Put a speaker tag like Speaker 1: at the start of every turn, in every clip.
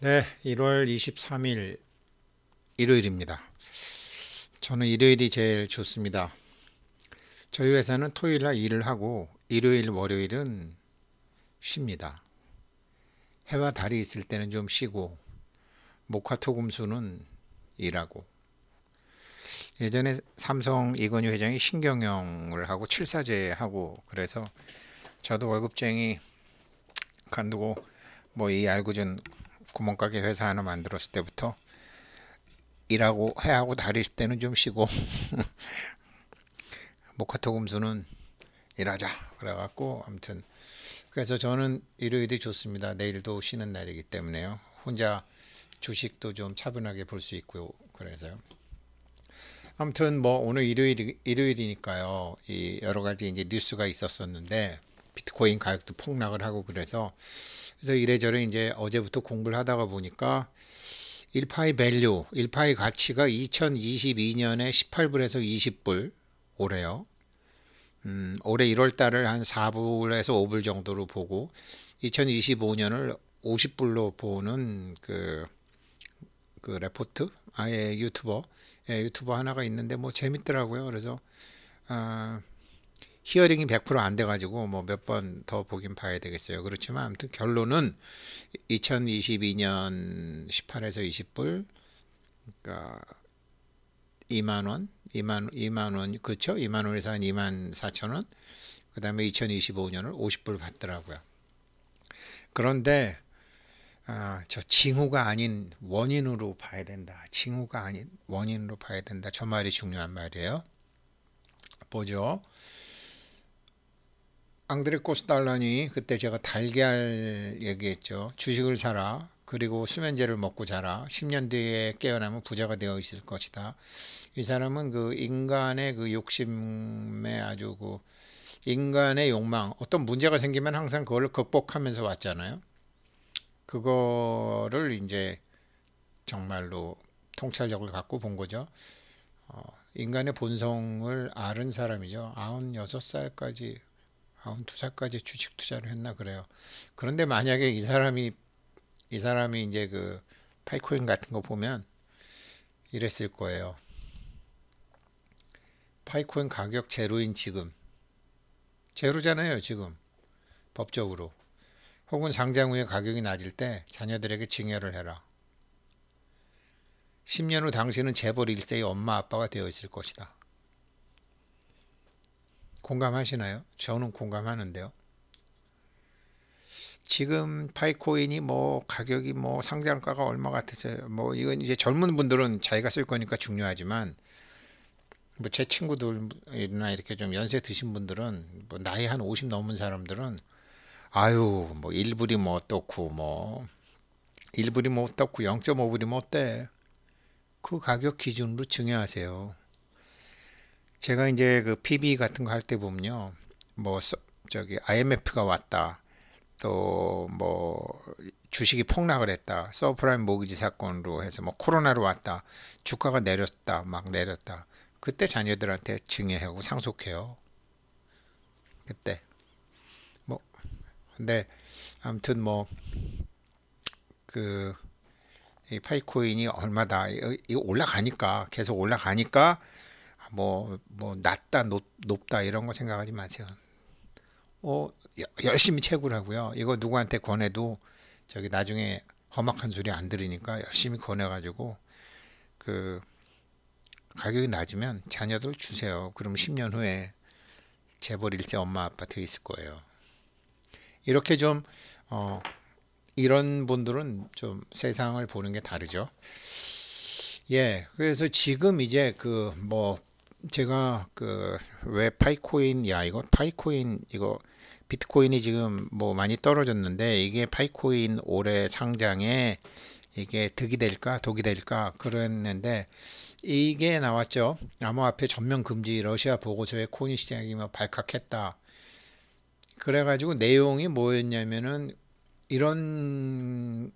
Speaker 1: 네, 1월 23일 일요일입니다. 저는 일요일이 제일 좋습니다. 저희 회사는 토요일 날 일을 하고 일요일, 월요일은 쉽니다. 해와 달이 있을 때는 좀 쉬고 목화토금수는 일하고. 예전에 삼성 이건희 회장이 신경영을 하고 칠사제 하고 그래서 저도 월급쟁이 간두고 뭐 이 알고준 구멍가게 회사 하나 만들었을 때부터 일하고 해하고 달이 있을 때는 좀 쉬고 목화토금수는 일하자 그래갖고 아무튼 그래서 저는 일요일이 좋습니다. 내일도 쉬는 날이기 때문에요. 혼자 주식도 좀 차분하게 볼 수 있고요. 그래서요. 아무튼 뭐 오늘 일요일이니까요. 이 여러 가지 이제 뉴스가 있었었는데 비트코인 가격도 폭락을 하고 그래서 이래저래 이제 어제부터 공부를 하다가 보니까 일파의 밸류, 일파의 가치가 2022년에 18불에서 20불 올해요. 올해 1월 달을 한 4불에서 5불 정도로 보고 2025년을 50불로 보는 그 레포트 아예 유튜버 하나가 있는데 뭐 재밌더라고요. 그래서 히어링이 100% 안 돼가지고 뭐 몇 번 더 보긴 봐야 되겠어요. 그렇지만 아무튼 결론은 2022년 18에서 20불, 그러니까 2만 원, 2만 원, 그렇죠? 2만 원에서 한 2만 4천 원. 그 다음에 2025년을 50불 받더라고요. 그런데 저 징후가 아닌 원인으로 봐야 된다. 징후가 아닌 원인으로 봐야 된다. 저 말이 중요한 말이에요. 보죠. 앙드레 코스달란이 그때 제가 달걀 얘기했죠. 주식을 사라. 그리고 수면제를 먹고 자라. 10년 뒤에 깨어나면 부자가 되어 있을 것이다. 이 사람은 그 인간의 그 욕심에 아주 그 인간의 욕망, 어떤 문제가 생기면 항상 그걸 극복하면서 왔잖아요. 그거를 이제 정말로 통찰력을 갖고 본 거죠. 인간의 본성을 아는 사람이죠. 96살까지 92살까지 주식 투자를 했나 그래요. 그런데 만약에 이 사람이 이제 그 파이코인 같은 거 보면 이랬을 거예요. 파이코인 가격 제로인 지금 제로잖아요. 지금 법적으로. 혹은 상장 후에 가격이 낮을 때 자녀들에게 증여를 해라. 10년 후 당신은 재벌 1세의 엄마 아빠가 되어 있을 것이다. 공감하시나요? 저는 공감하는데요. 지금 파이코인이 뭐 가격이 뭐 상장가가 얼마 같아서요. 뭐 이건 이제 젊은 분들은 자기가 쓸 거니까 중요하지만 뭐 제 친구들이나 이렇게 좀 연세 드신 분들은 뭐 나이 한 50 넘은 사람들은 아유 뭐 1불이 뭐 어떻고 뭐 1불이 뭐 어떻고 0.5불이 뭐 어때. 그 가격 기준으로 증여하세요. 제가 이제 그 PB 같은 거 할 때 보면요. 뭐 저기 IMF가 왔다. 또 뭐 주식이 폭락을 했다. 서프라임 모기지 사건으로 해서 뭐 코로나로 왔다. 주가가 내렸다. 막 내렸다. 그때 자녀들한테 증여하고 상속해요. 그때. 뭐 근데 아무튼 뭐 그 이 파이코인이 얼마다 이거 올라가니까 계속 올라가니까 뭐 낮다 높다 이런 거 생각하지 마세요. 열심히 채굴하고요. 이거 누구한테 권해도 저기 나중에 험악한 소리 안 들으니까 열심히 권해가지고 그 가격이 낮으면 자녀들 주세요. 그럼 10년 후에 재벌 1세 엄마 아빠 되어 있을 거예요. 이렇게 좀 이런 분들은 좀 세상을 보는 게 다르죠. 예, 그래서 지금 이제 그 뭐 제가 그 왜 파이코인 이거 파이코인 이거 비트코인이 지금 뭐 많이 떨어졌는데 이게 파이코인 올해 상장에 이게 득이 될까 독이 될까 그랬는데 이게 나왔죠. 암호화폐 전면 금지 러시아 보고서에 코인 시장이 뭐 발칵했다. 그래가지고 내용이 뭐였냐면은 이런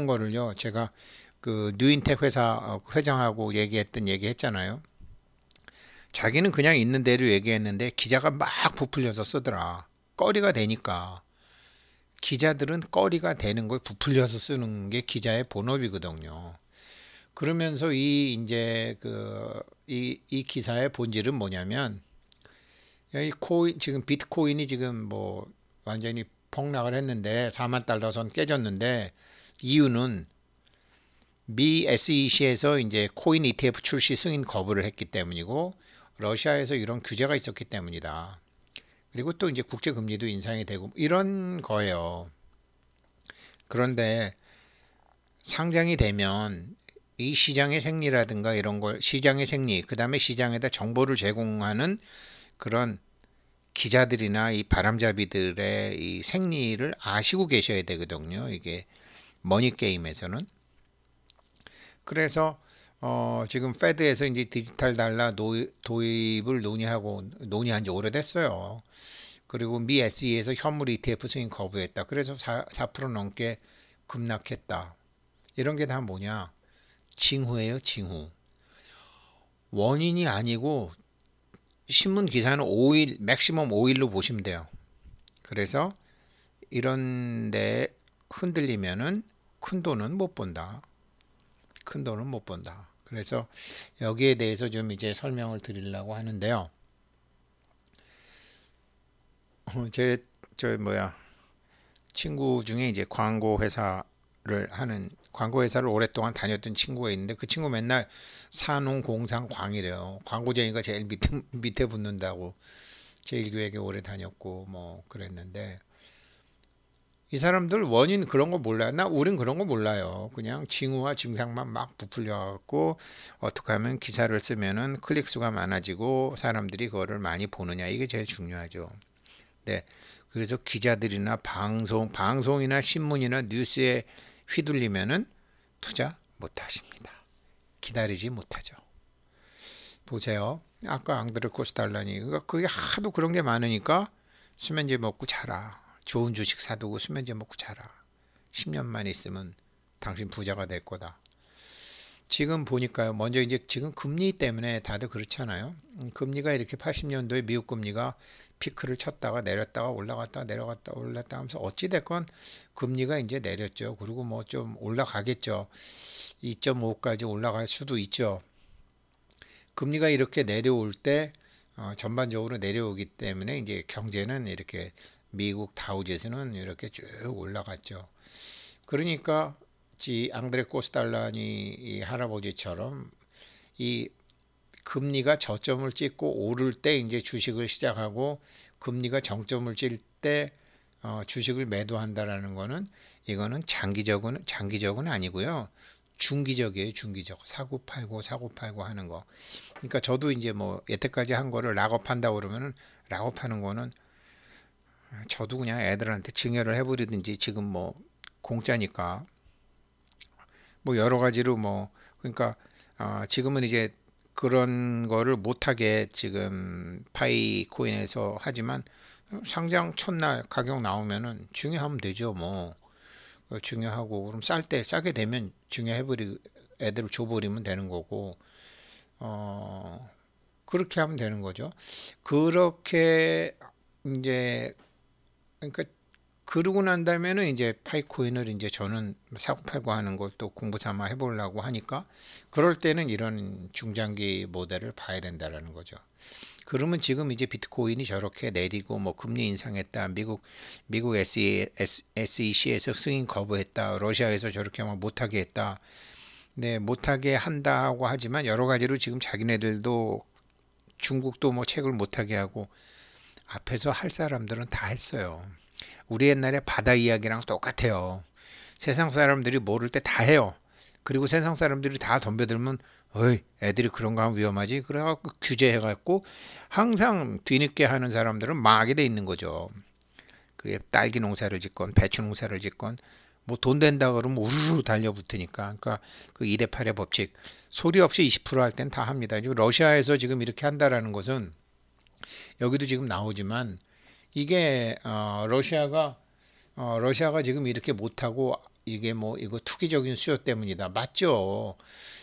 Speaker 1: 거를요. 제가 그 뉴인텍 회사 회장하고 얘기 했잖아요. 자기는 그냥 있는 대로 얘기했는데 기자가 막 부풀려서 쓰더라. 꺼리가 되니까 기자들은 거리가 되는 걸 부풀려서 쓰는 게 기자의 본업이거든요. 그러면서 이 이제 이 기사의 본질은 뭐냐면 이 코인 지금 비트코인이 지금 뭐 완전히 폭락을 했는데 4만 달러 선 깨졌는데 이유는 미 SEC에서 이제 코인 ETF 출시 승인 거부를 했기 때문이고 러시아에서 이런 규제가 있었기 때문이다. 그리고 또 이제 국제 금리도 인상이 되고 이런 거예요. 그런데 상장이 되면 이 시장의 생리라든가 이런 걸 시장의 생리, 그다음에 시장에다 정보를 제공하는 그런 기자들이나 이 바람잡이들의 이 생리를 아시고 계셔야 되거든요. 이게 머니 게임에서는. 그래서 지금 페드에서 이제 디지털 달러 도입을 논의한 지 오래됐어요. 그리고 미 SE에서 현물 ETF 승인 거부했다. 그래서 4% 넘게 급락했다. 이런 게 다 뭐냐? 징후예요, 징후. 원인이 아니고 신문 기사는 5일, 맥시멈 5일로 보시면 돼요. 그래서 이런데 흔들리면은 큰 돈은 못 본다. 큰 돈은 못 본다. 그래서 여기에 대해서 좀 이제 설명을 드리려고 하는데요. 친구 중에 이제 광고 회사를 오랫동안 다녔던 친구가 있는데 그 친구 맨날 산농공상광이래요. 광고쟁이가 제일 밑에 붙는다고 제1교육에 오래 다녔고 뭐 그랬는데 이 사람들 원인 그런 거 몰라요. 우린 그런 거 몰라요. 그냥 징후와 증상만 막 부풀려 갖고 어떻게 하면 기사를 쓰면은 클릭 수가 많아지고 사람들이 그거를 많이 보느냐 이게 제일 중요하죠. 네. 그래서 기자들이나 방송이나 신문이나 뉴스에 휘둘리면은 투자 못 하십니다. 기다리지 못하죠. 보세요. 아까 앙드레 코스달라니 그게 하도 그런 게 많으니까 수면제 먹고 자라. 좋은 주식 사두고 수면제 먹고 자라. 10년만 있으면 당신 부자가 될 거다. 지금 보니까요. 먼저 이제 지금 금리 때문에 다들 그렇잖아요. 금리가 이렇게 80년도에 미국 금리가 피크를 쳤다가 내렸다가 올라갔다가 내려갔다 올랐다 하면서 어찌됐건 금리가 이제 내렸죠. 그리고 뭐 좀 올라가겠죠. 2.5까지 올라갈 수도 있죠. 금리가 이렇게 내려올 때 전반적으로 내려오기 때문에 이제 경제는 이렇게 미국 다우지수는 이렇게 쭉 올라갔죠. 그러니까 앙드레 코스달라니 이 할아버지처럼 이 금리가 저점을 찍고 오를 때 이제 주식을 시작하고 금리가 정점을 찔 때 주식을 매도한다라는 거는 이거는 장기적은 아니고요. 중기적이에요. 중기적. 사고 팔고 하는 거. 그러니까 저도 이제 뭐 여태까지 한 거를 락업한다고 그러면은 락업하는 거는 저도 그냥 애들한테 증여를 해버리든지 지금 뭐 공짜니까 뭐 여러 가지로 뭐 그러니까 지금은 이제 그런 거를 못하게 지금 파이코인에서 하지만 상장 첫날 가격 나오면은 증여하면 되죠. 뭐 증여하고 그럼 싸게 되면 증여해버리 애들을 줘버리면 되는 거고 그렇게 하면 되는 거죠. 그렇게 이제 그러니까 그러고 난 다음에는 이제 파이코인을 이제 저는 사고 팔고 하는 걸 또 공부 삼아 해보려고 하니까 그럴 때는 이런 중장기 모델을 봐야 된다라는 거죠. 그러면 지금 이제 비트코인이 저렇게 내리고 뭐 금리 인상했다, 미국 SEC에서 승인 거부했다, 러시아에서 저렇게 막 못하게 했다, 네 못하게 한다고 하지만 여러 가지로 지금 자기네들도 중국도 뭐 책을 못하게 하고 앞에서 할 사람들은 다 했어요. 우리 옛날에 바다 이야기랑 똑같아요. 세상 사람들이 모를 때 다 해요. 그리고 세상 사람들이 다 덤벼들면 어이 애들이 그런 거 하면 위험하지 그래갖고 규제해갖고 항상 뒤늦게 하는 사람들은 망하게 돼 있는 거죠. 그게 딸기 농사를 짓건 배추 농사를 짓건 뭐 돈 된다 그러면 우르르 달려붙으니까 그러니까 그 2대8의 법칙 소리 없이 20% 할 땐 다 합니다. 러시아에서 지금 이렇게 한다라는 것은 여기도 지금 나오지만 이게 러시아가 지금 이렇게 못하고 이게 뭐 이거 투기적인 수요 때문이다. 맞죠.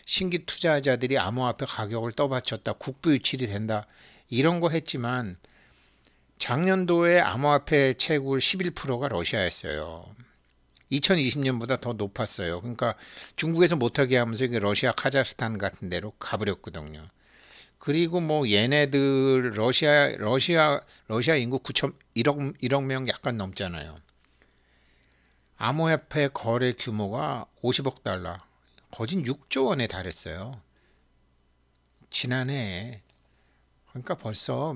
Speaker 1: 신규 투자자들이 암호화폐 가격을 떠받쳤다. 국부유출이 된다. 이런 거 했지만 작년도에 암호화폐 채굴 11%가 러시아였어요. 2020년보다 더 높았어요. 그러니까 중국에서 못하게 하면서 이게 러시아, 카자흐스탄 같은 데로 가버렸거든요. 그리고 뭐 얘네들 러시아 인구 9천 1억 명 약간 넘잖아요. 암호화폐 거래 규모가 50억 달러, 거진 6조 원에 달했어요. 지난해. 그러니까 벌써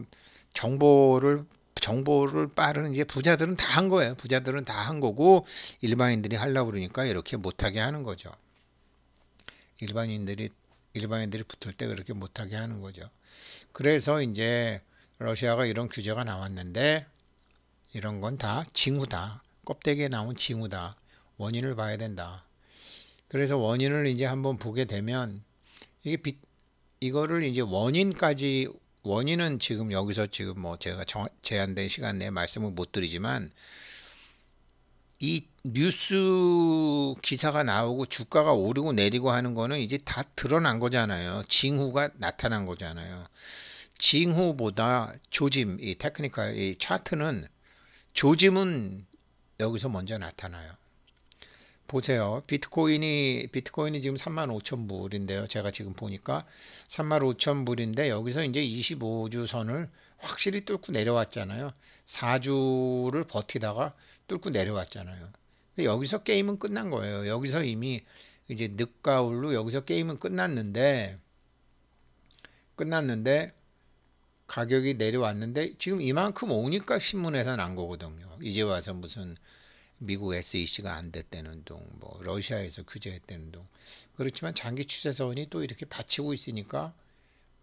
Speaker 1: 정보를 빠르는 이제 부자들은 다 한 거예요. 부자들은 다 한 거고 일반인들이 하려고 그러니까 이렇게 못하게 하는 거죠. 일반인들이 붙을 때 그렇게 못하게 하는 거죠. 그래서 이제 러시아가 이런 규제가 나왔는데 이런 건 다 징후다. 껍데기에 나온 징후다. 원인을 봐야 된다. 그래서 원인을 이제 한번 보게 되면 이거를 이제 원인은 지금 여기서 지금 뭐 제가 제한된 시간 내에 말씀을 못 드리지만 이 뉴스 기사가 나오고 주가가 오르고 내리고 하는 거는 이제 다 드러난 거잖아요. 징후가 나타난 거잖아요. 징후보다 조짐, 이 테크니컬, 이 차트는 조짐은 여기서 먼저 나타나요. 보세요. 비트코인이 지금 35,000불인데요. 제가 지금 보니까 35,000불인데 여기서 이제 25주 선을 확실히 뚫고 내려왔잖아요. 4주를 버티다가 뚫고 내려왔잖아요. 여기서 게임은 끝난 거예요. 여기서 이미 이제 늦가을로 여기서 게임은 끝났는데 가격이 내려왔는데 지금 이만큼 오니까 신문에서 난 거거든요. 이제 와서 무슨 미국 SEC가 안 됐다는 둥, 뭐 러시아에서 규제했다는 둥. 그렇지만 장기 추세선이 또 이렇게 받치고 있으니까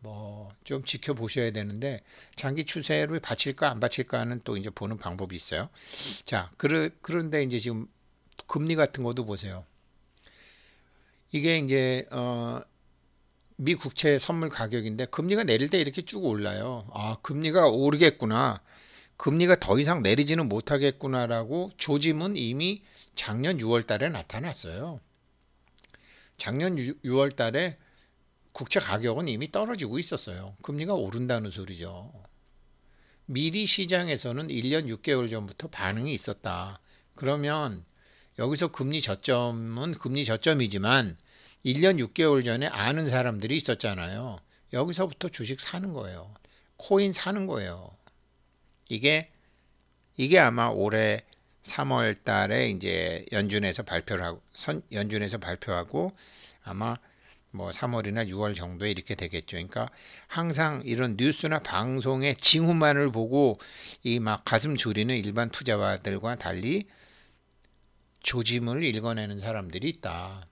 Speaker 1: 뭐 좀 지켜보셔야 되는데 장기 추세로 받칠까 안 받칠까는 또 이제 보는 방법이 있어요. 자, 그런데 이제 지금 금리 같은 것도 보세요. 이게 이제 미 국채 선물 가격인데 금리가 내릴 때 이렇게 쭉 올라요. 아, 금리가 오르겠구나. 금리가 더 이상 내리지는 못하겠구나라고 조짐은 이미 작년 6월 달에 나타났어요. 작년 6월 달에 국채 가격은 이미 떨어지고 있었어요. 금리가 오른다는 소리죠. 미리 시장에서는 1년 6개월 전부터 반응이 있었다. 그러면 여기서 금리 저점은 금리 저점이지만 1년 6개월 전에 아는 사람들이 있었잖아요. 여기서부터 주식 사는 거예요. 코인 사는 거예요. 이게 아마 올해 3월 달에 이제 연준에서 발표하고 아마 뭐 3월이나 6월 정도에 이렇게 되겠죠. 그러니까 항상 이런 뉴스나 방송의 징후만을 보고 이 막 가슴 졸이는 일반 투자자들과 달리 조짐을 읽어내는 사람들이 있다.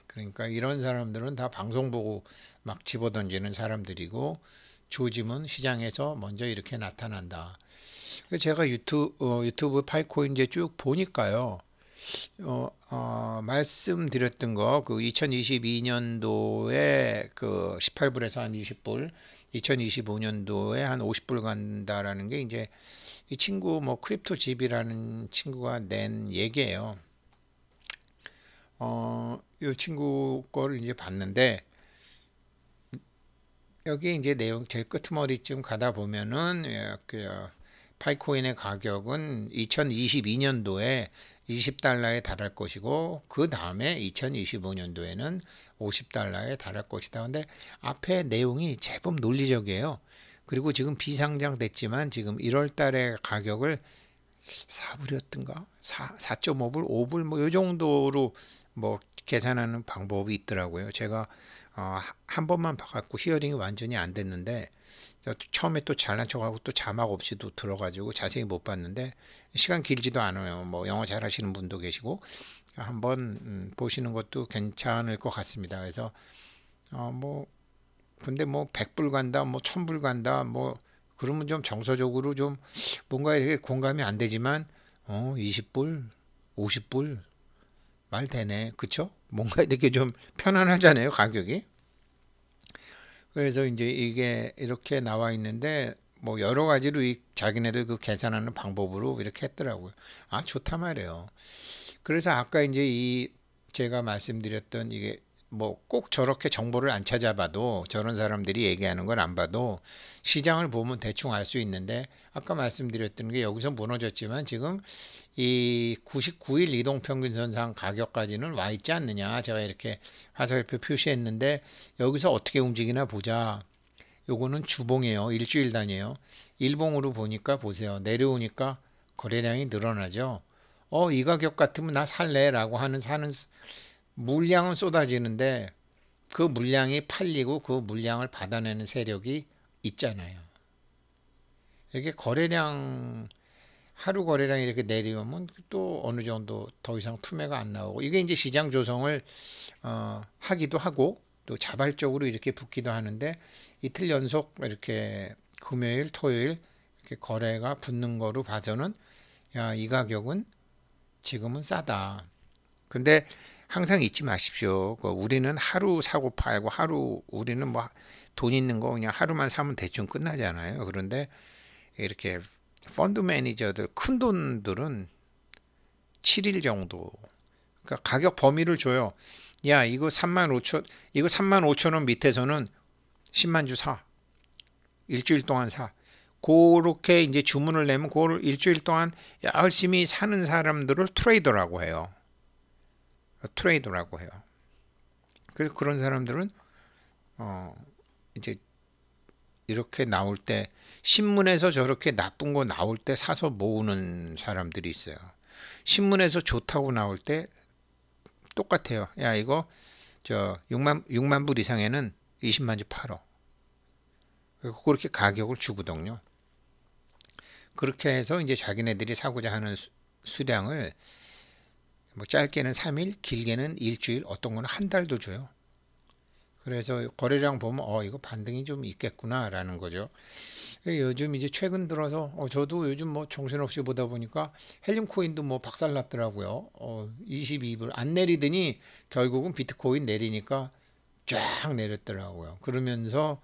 Speaker 1: 그러니까 이런 사람들은 다 방송 보고 막 집어던지는 사람들이고 조짐은 시장에서 먼저 이렇게 나타난다. 제가 유튜브 파이코인 이제 쭉 보니까요. 말씀드렸던 거, 그 2022년도에 그 18불에서 한 20불, 2025년도에 한 50불 간다라는 게 이제 이 친구 뭐 크립토 집이라는 친구가 낸 얘기예요. 이 친구 거를 이제 봤는데 여기 이제 내용 제 끄트머리쯤 가다 보면은 그 파이코인의 가격은 2022년도에 20달러에 달할 것이고 그 다음에 2025년도에는 50달러에 달할 것이다. 근데 앞에 내용이 제법 논리적이에요. 그리고 지금 비상장됐지만 지금 1월 달에 가격을 4불이었던가? 4.5불, 5불 뭐 이 정도로 뭐 계산하는 방법이 있더라고요. 제가 한 번만 봐갖고 히어링이 완전히 안 됐는데 처음에 또 잘난 척하고 또 자막 없이도 들어가지고 자세히 못 봤는데 시간 길지도 않아요. 뭐 영어 잘하시는 분도 계시고 한번 보시는 것도 괜찮을 것 같습니다. 그래서 뭐 근데 뭐 100불 간다, 뭐 1000불 간다, 뭐 그러면 좀 정서적으로 좀 뭔가 이렇게 공감이 안 되지만 20불, 50불 말 되네. 그쵸? 뭔가 이렇게 좀 편안하잖아요, 가격이. 그래서 이제 이게 이렇게 나와 있는데 뭐 여러 가지로 자기네들 그 계산하는 방법으로 이렇게 했더라고요. 아, 좋다 말이에요. 그래서 아까 이제 제가 말씀드렸던 이게 뭐 꼭 저렇게 정보를 안 찾아봐도 저런 사람들이 얘기하는 걸 안 봐도 시장을 보면 대충 알 수 있는데 아까 말씀드렸던 게 여기서 무너졌지만 지금 이 99일 이동평균선상 가격까지는 와 있지 않느냐 제가 이렇게 화살표 표시했는데 여기서 어떻게 움직이나 보자. 요거는 주봉이에요. 일주일 단위예요. 일봉으로 보니까 보세요. 내려오니까 거래량이 늘어나죠. 이 가격 같으면 나 살래라고 사는 물량은 쏟아지는데 그 물량이 팔리고 그 물량을 받아내는 세력이 있잖아요. 이렇게 거래량 하루 거래량이 이렇게 내려오면 또 어느 정도 더 이상 투매가 안 나오고 이게 이제 시장 조성을 하기도 하고 또 자발적으로 이렇게 붙기도 하는데 이틀 연속 이렇게 금요일 토요일 이렇게 거래가 붙는 거로 봐서는 야, 이 가격은 지금은 싸다. 근데 항상 잊지 마십시오. 우리는 하루 사고 팔고 하루 우리는 뭐 돈 있는 거 그냥 하루만 사면 대충 끝나잖아요. 그런데 이렇게 펀드 매니저들 큰 돈들은 7일 정도 그러니까 가격 범위를 줘요. 야, 이거 35,000원 밑에서는 10만 주 사. 일주일 동안 사. 그렇게 이제 주문을 내면 그걸 일주일 동안 열심히 사는 사람들을 트레이더라고 해요. 트레이더라고 해요. 그래서 그런 사람들은 이제 이렇게 나올 때 신문에서 저렇게 나쁜 거 나올 때 사서 모으는 사람들이 있어요. 신문에서 좋다고 나올 때 똑같아요. 야, 이거 저 6만 불 이상에는 20만 주 팔어. 그렇게 가격을 주거든요. 그렇게 해서 이제 자기네들이 사고자 하는 수량을 뭐 짧게는 3일, 길게는 일주일, 어떤 거는 한 달도 줘요. 그래서 거래량 보면 이거 반등이 좀 있겠구나라는 거죠. 요즘 이제 최근 들어서 저도 요즘 뭐 정신없이 보다 보니까 헬륨 코인도 뭐 박살났더라고요. 22불 안 내리더니 결국은 비트코인 내리니까 쫙 내렸더라고요. 그러면서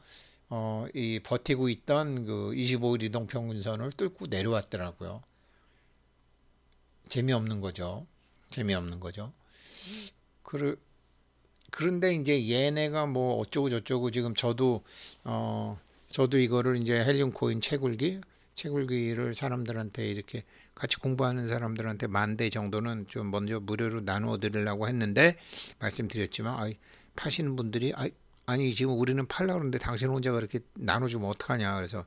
Speaker 1: 이 버티고 있던 그 25일 이동평균선을 뚫고 내려왔더라고요. 재미없는 거죠. 재미없는 거죠. 그런데 이제 얘네가 뭐 어쩌고 저쩌고 지금 저도 이거를 이제 헬륨 코인 채굴기를 사람들한테 이렇게 같이 공부하는 사람들한테 10,000대 정도는 좀 먼저 무료로 나누어 드리려고 했는데 말씀드렸지만 파시는 분들이 아니 지금 우리는 팔려고 그러는데 당신 혼자 그렇게 나눠주면 어떡하냐. 그래서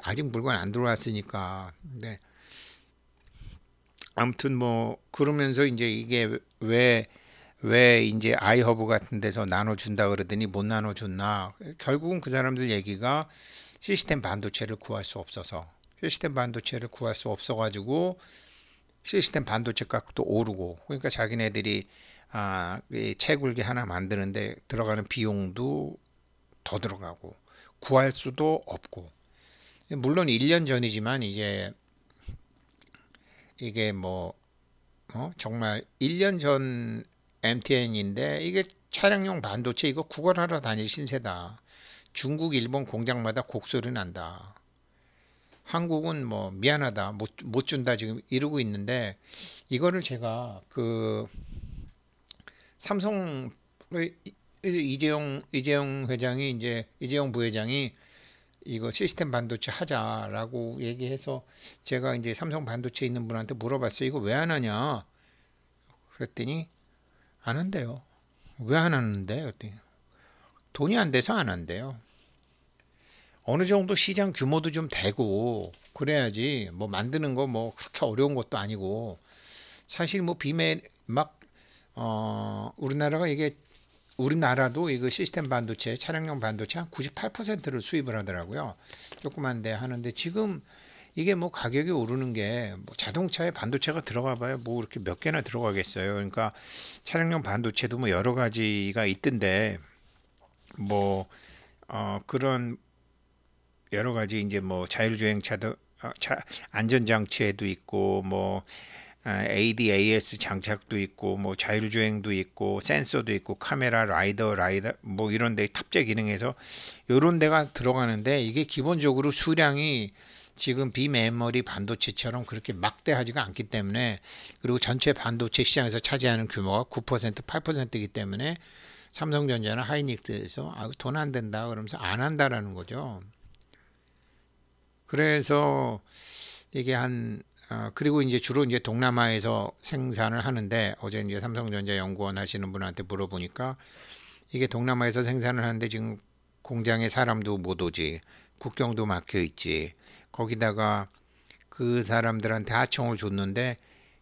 Speaker 1: 아직 물건 안 들어왔으니까. 근데 아무튼 뭐 그러면서 이제 이게 왜 이제 아이허브 같은 데서 나눠준다 그러더니 못 나눠줬나. 결국은 그 사람들 얘기가 시스템 반도체를 구할 수 없어서 가지고 시스템 반도체 값도 오르고 그러니까 자기네들이 이 채굴기 하나 만드는데 들어가는 비용도 더 들어가고 구할 수도 없고 물론 1년 전이지만 이제 이게 뭐 정말 1년 전 MTN인데 이게 차량용 반도체 이거 구걸하러 다닐 신세다. 중국, 일본 공장마다 곡소리 난다. 한국은 뭐 미안하다 못 준다 지금 이러고 있는데 이거를 제가 그 삼성 이재용 회장이 이재용 부회장이 이거 시스템 반도체 하자라고 얘기해서 제가 이제 삼성 반도체 있는 분한테 물어봤어요. 이거 왜 안 하냐? 그랬더니 안 한대요. 왜 안 하는데? 그랬더니 돈이 안 돼서 안 한대요. 어느 정도 시장 규모도 좀 되고 그래야지 뭐 만드는 거 뭐 그렇게 어려운 것도 아니고 사실 뭐 비매 막 우리나라도 이거 시스템 반도체 차량용 반도체 한 98%를 수입을 하더라고요. 조그만데 하는데 지금 이게 뭐 가격이 오르는 게 뭐 자동차에 반도체가 들어가 봐요. 뭐 이렇게 몇 개나 들어가겠어요. 그러니까 차량용 반도체도 뭐 여러 가지가 있던데 뭐 그런 여러 가지 이제 뭐 자율주행차도 안전장치에도 있고 뭐 ADAS 장착도 있고 뭐 자율주행도 있고 센서도 있고 카메라 라이더 뭐 이런 데 탑재 기능에서 요런 데가 들어가는데 이게 기본적으로 수량이 지금 비메모리 반도체처럼 그렇게 막대하지가 않기 때문에, 그리고 전체 반도체 시장에서 차지하는 규모가 9%, 8%이기 때문에 삼성전자나 하이닉스에서 돈 안 된다 그러면서 안 한다라는 거죠. 그래서 이게 그리고 이제 주로 이제 동남아에서 생산을 하는데, 어제 이제 삼성전자 연구원 하시는 분한테 물어보니까 이게 동남아에서 생산을 하는데 지금 공장에 사람도 못 오지, 국경도 막혀 있지, 거기다가 그 사람들한테 하청을 줬는데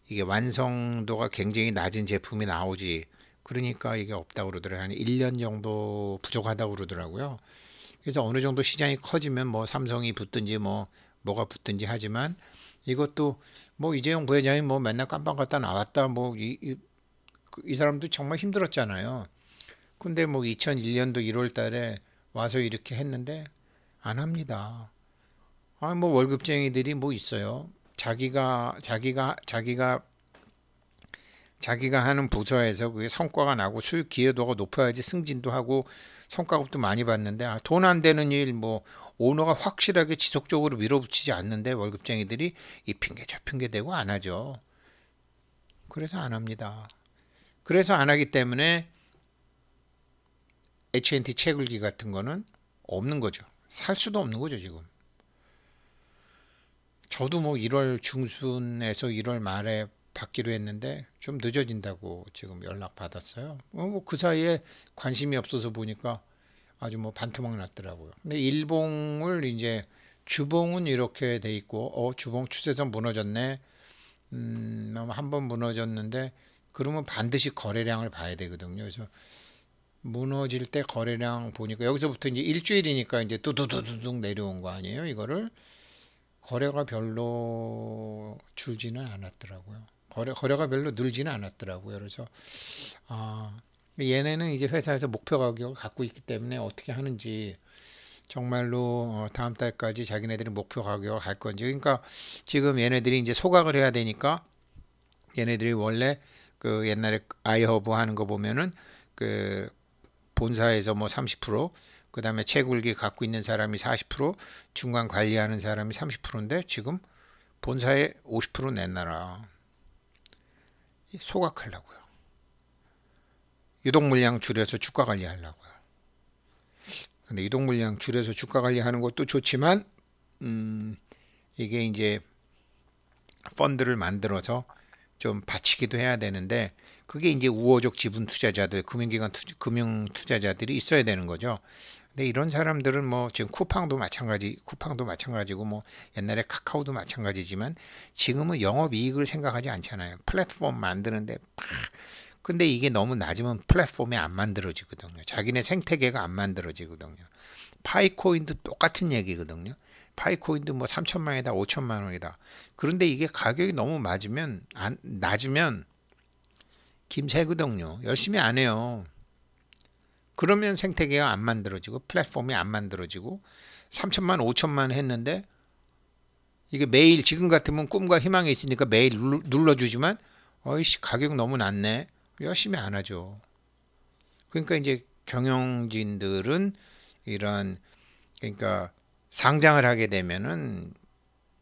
Speaker 1: 이게 완성도가 굉장히 낮은 제품이 나오지, 그러니까 이게 없다고 그러더라고요. 한 1년 정도 부족하다고 그러더라고요. 그래서 어느 정도 시장이 커지면 뭐 삼성이 붙든지 뭐가 붙든지 하지만, 이것도 뭐 이재용 부회장이 뭐 맨날 깜빵 갔다 나왔다, 뭐 이 사람도 정말 힘들었잖아요. 근데 뭐 2001년도 1월 달에 와서 이렇게 했는데 안 합니다. 뭐 월급쟁이들이 뭐 있어요. 자기가 하는 부서에서 그게 성과가 나고 수익 기여도가 높아야지 승진도 하고 성과급도 많이 받는데, 돈 안 되는 일, 뭐 오너가 확실하게 지속적으로 밀어붙이지 않는데 월급쟁이들이 이 핑계 저 핑계 대고 안 하죠. 그래서 안 합니다. 그래서 안 하기 때문에 H&T 채굴기 같은 거는 없는 거죠. 살 수도 없는 거죠, 지금. 저도 뭐 1월 중순에서 1월 말에 받기로 했는데 좀 늦어진다고 지금 연락 받았어요. 뭐 그 사이에 관심이 없어서 보니까 아주 뭐 반토막 났더라고요. 근데 일봉을 이제 주봉은 이렇게 돼 있고, 주봉 추세선 무너졌네. 한번 무너졌는데 그러면 반드시 거래량을 봐야 되거든요. 그래서 무너질 때 거래량 보니까 여기서부터 이제 일주일이니까 이제 뚜두두두둑 내려온 거 아니에요? 이거를 거래가 별로 줄지는 않았더라고요. 거래가 별로 늘지는 않았더라고요. 그래서 얘네는 이제 회사에서 목표 가격을 갖고 있기 때문에 어떻게 하는지, 정말로 다음 달까지 자기네들이 목표 가격을 갈 건지. 그러니까 지금 얘네들이 이제 소각을 해야 되니까, 얘네들이 원래 그 옛날에 아이허브 하는 거 보면은 그 본사에서 뭐 30%, 그 다음에 채굴기 갖고 있는 사람이 40%, 중간 관리하는 사람이 30%인데 지금 본사에 50% 냈나라. 소각하려고요. 유동 물량 줄여서 주가 관리하려고요. 근데 유동 물량 줄여서 주가 관리하는 것도 좋지만, 이게 이제 펀드를 만들어서 좀 받치기도 해야 되는데, 그게 이제 우호적 지분 투자자들, 금융 투자자들이 있어야 되는 거죠. 근데 이런 사람들은 뭐 지금 쿠팡도 마찬가지고 뭐 옛날에 카카오도 마찬가지지만 지금은 영업 이익을 생각하지 않잖아요. 플랫폼 만드는데 근데 이게 너무 낮으면 플랫폼이 안 만들어지거든요. 자기네 생태계가 안 만들어지거든요. 파이코인도 똑같은 얘기거든요. 파이코인도 뭐 3천만 원이다, 5천만 원이다. 그런데 이게 가격이 너무 낮으면 김새거든요. 열심히 안 해요. 그러면 생태계가 안 만들어지고 플랫폼이 안 만들어지고 3천만, 5천만 했는데, 이게 매일 지금 같으면 꿈과 희망이 있으니까 매일 눌러주지만 어이씨 가격 너무 낮네. 열심히 안 하죠. 그러니까 이제 경영진들은 그러니까 상장을 하게 되면은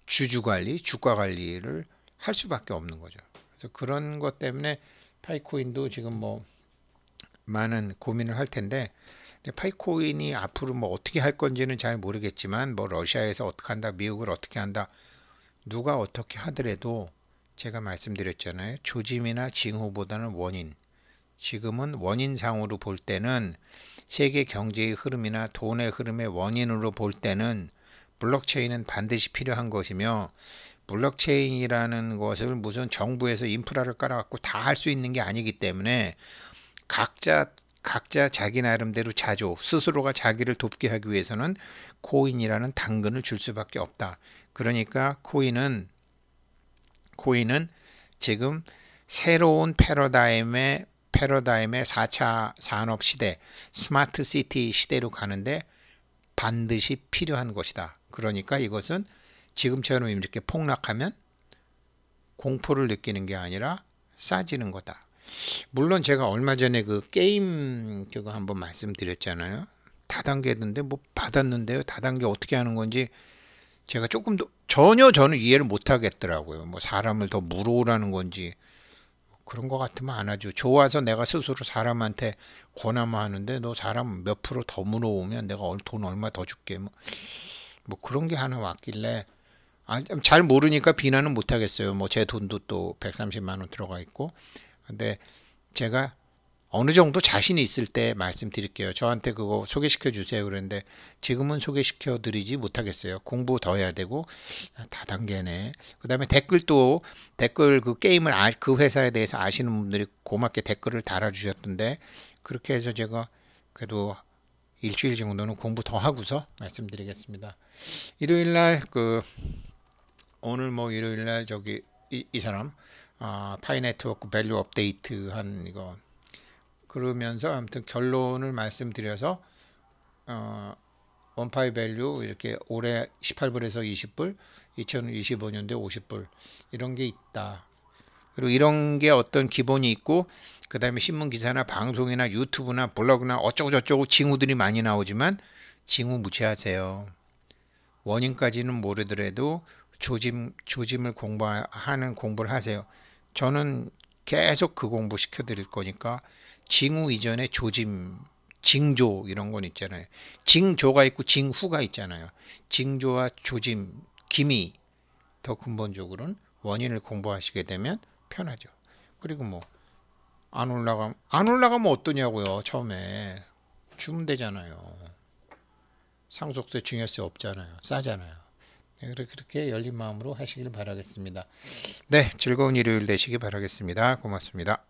Speaker 1: 주주관리, 주가 관리를 할 수밖에 없는 거죠. 그래서 그런 것 때문에 파이코인도 지금 뭐 많은 고민을 할 텐데, 파이코인이 앞으로 뭐 어떻게 할 건지는 잘 모르겠지만, 뭐 러시아에서 어떻게 한다, 미국을 어떻게 한다, 누가 어떻게 하더라도 제가 말씀드렸잖아요. 조짐이나 징후보다는 원인. 지금은 원인상으로 볼 때는 세계 경제의 흐름이나 돈의 흐름의 원인으로 볼 때는 블록체인은 반드시 필요한 것이며, 블록체인이라는 것을 무슨 정부에서 인프라를 깔아갖고 다 할 수 있는 게 아니기 때문에 각자 자기 나름대로 스스로가 자기를 돕게 하기 위해서는 코인이라는 당근을 줄 수밖에 없다. 그러니까 코인은 지금 새로운 패러다임의 4차 산업 시대, 스마트 시티 시대로 가는데 반드시 필요한 것이다. 그러니까 이것은 지금처럼 이렇게 폭락하면 공포를 느끼는 게 아니라 싸지는 거다. 물론 제가 얼마 전에 그 게임 그거 한번 말씀드렸잖아요. 다단계던데 뭐 받았는데요. 다단계 어떻게 하는 건지 제가 조금 더 전혀 저는 이해를 못 하겠더라고요. 뭐 사람을 더 물어오라는 건지 그런 거 같으면 안 하죠. 좋아서 내가 스스로 사람한테 권하면 하는데 너 사람 몇 프로 더 물어오면 내가 돈 얼마 더 줄게. 뭐 그런 게 하나 왔길래 잘 모르니까 비난은 못 하겠어요. 뭐 제 돈도 또 130만 원 들어가 있고. 근데 제가 어느 정도 자신이 있을 때 말씀드릴게요. 저한테 그거 소개시켜 주세요. 그랬는데 지금은 소개시켜 드리지 못하겠어요. 공부 더 해야 되고 다단계네. 그다음에 댓글 그 게임을 그 회사에 대해서 아시는 분들이 고맙게 댓글을 달아주셨던데 그렇게 해서 제가 그래도 일주일 정도는 공부 더 하고서 말씀드리겠습니다. 일요일날 오늘 뭐 일요일날 저기 이 사람 파이네트워크 밸류 업데이트 한 이거 그러면서 아무튼 결론을 말씀드려서 원파이 밸류 이렇게 올해 18불에서 20불, 2025년도에 50불 이런 게 있다. 그리고 이런 게 어떤 기본이 있고 그 다음에 신문 기사나 방송이나 유튜브나 블로그나 어쩌고 저쩌고 징후들이 많이 나오지만 징후 무시하세요. 원인까지는 모르더라도 조짐을 공부를 하세요. 저는 계속 그 공부 시켜드릴 거니까 징후 이전에 조짐, 징조 이런 건 있잖아요. 징조가 있고 징후가 있잖아요. 징조와 조짐, 기미 더 근본적으로는 원인을 공부하시게 되면 편하죠. 그리고 뭐 안 올라가면 어떠냐고요. 처음에 주면 되잖아요. 상속세 증여세 없잖아요. 싸잖아요. 그렇게 열린 마음으로 하시길 바라겠습니다. 네, 즐거운 일요일 되시기 바라겠습니다. 고맙습니다.